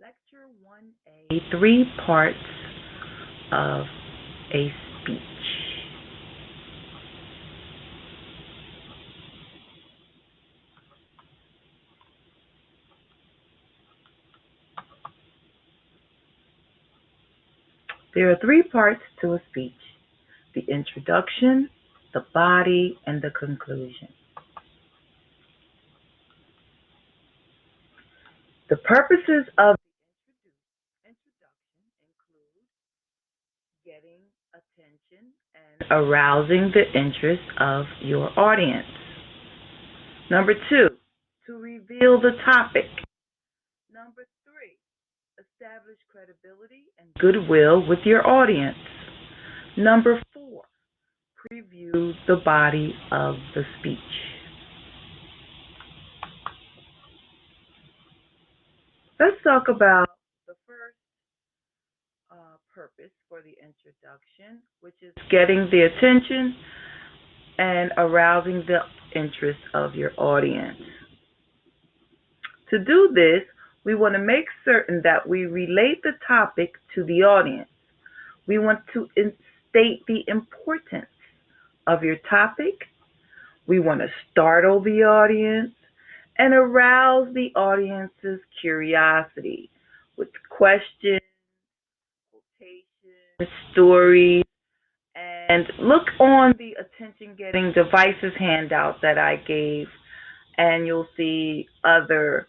Lecture 1A, three parts of a speech. There are three parts to a speech: the introduction, the body, and the conclusion. The purposes of the introduction include getting attention and arousing the interest of your audience. Number two, to reveal the topic. Number three, establish credibility and goodwill with your audience. Number four, preview the body of the speech. Let's talk about the first purpose for the introduction, which is getting the attention and arousing the interest of your audience. To do this, we want to make certain that we relate the topic to the audience. We want to state the importance of your topic. We want to startle the audience and arouse the audience's curiosity with questions, quotations, stories, and look on the attention getting devices handout that I gave, and you'll see other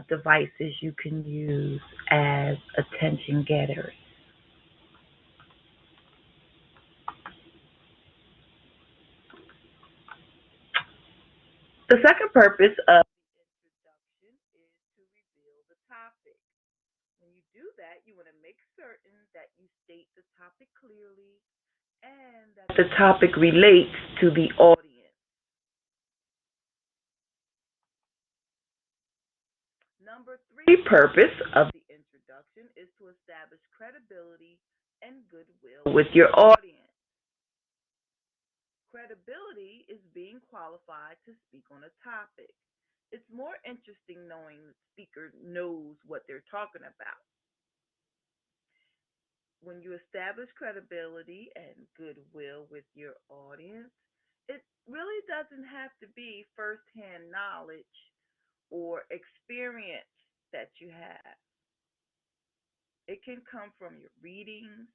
devices you can use as attention getters. The second purpose of the introduction is to reveal the topic. When you do that, you want to make certain that you state the topic clearly and that the topic relates to the audience. Number three purpose of the introduction is to establish credibility and goodwill with your audience. Credibility is being qualified to speak on a topic. It's more interesting knowing the speaker knows what they're talking about. When you establish credibility and goodwill with your audience, it really doesn't have to be firsthand knowledge or experience that you have. It can come from your readings,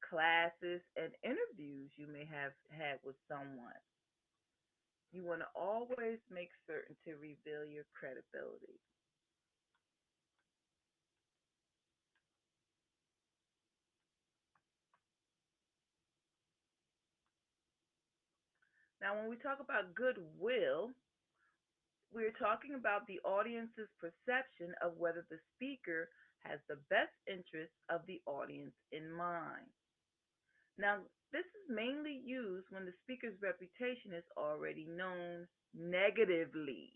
classes, and interviews you may have had with someone. You want to always make certain to reveal your credibility. Now, when we talk about goodwill, we're talking about the audience's perception of whether the speaker has the best interest of the audience in mind. Now, this is mainly used when the speaker's reputation is already known negatively.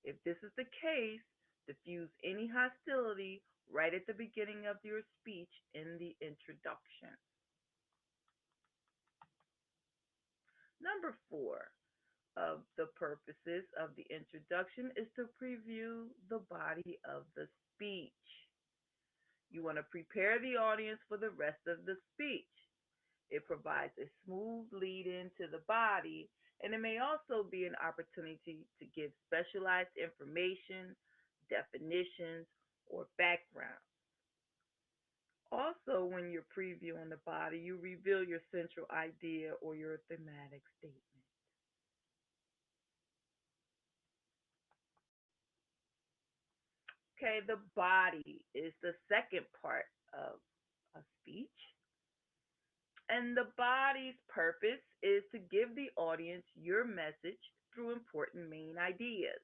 If this is the case, diffuse any hostility right at the beginning of your speech in the introduction. Number four of the purposes of the introduction is to preview the body of the speech. You want to prepare the audience for the rest of the speech. It provides a smooth lead into the body, and it may also be an opportunity to give specialized information, definitions, or background. Also, when you're previewing the body, you reveal your central idea or your thematic statement. Okay, the body is the second part of a speech. And the body's purpose is to give the audience your message through important main ideas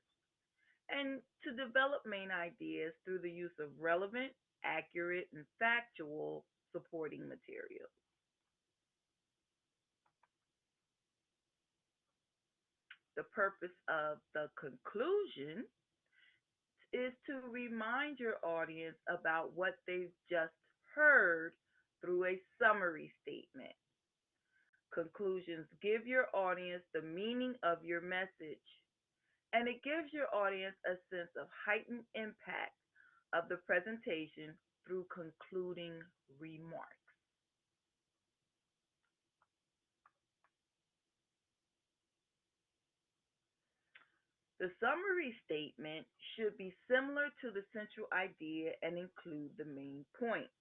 and to develop main ideas through the use of relevant, accurate, and factual supporting material. The purpose of the conclusion is to remind your audience about what they've just heard through a summary statement. Conclusions give your audience the meaning of your message, and it gives your audience a sense of heightened impact of the presentation through concluding remarks. The summary statement should be similar to the central idea and include the main points.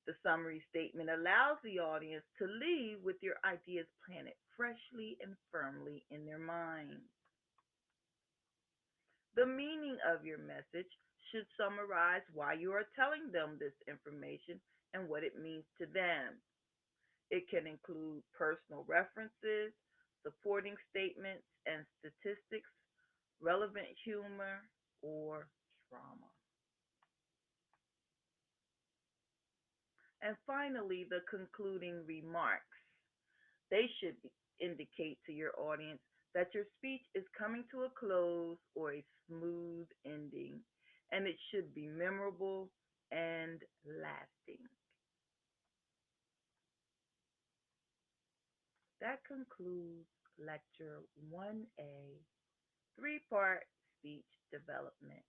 The summary statement allows the audience to leave with your ideas planted freshly and firmly in their minds. The meaning of your message should summarize why you are telling them this information and what it means to them. It can include personal references, supporting statements and statistics, relevant humor, or trauma. And finally, the concluding remarks. They should indicate to your audience that your speech is coming to a close or a smooth ending, and it should be memorable and lasting. That concludes Lecture 1A, three-part speech development.